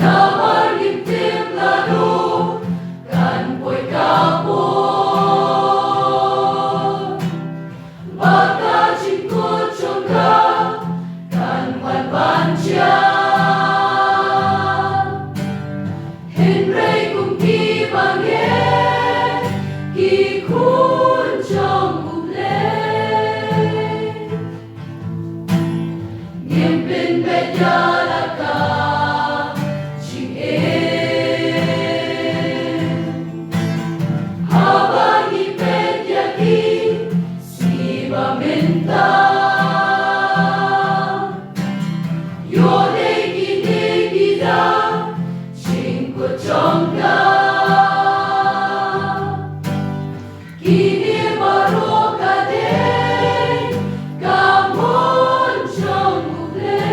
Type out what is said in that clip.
Nawargim templado kan po'y kapon. Baka cingkot congka kan manbansya. Henry kung kibange kikun trong buble. Ngimpin medya kini baru kadeh kamun trong buble.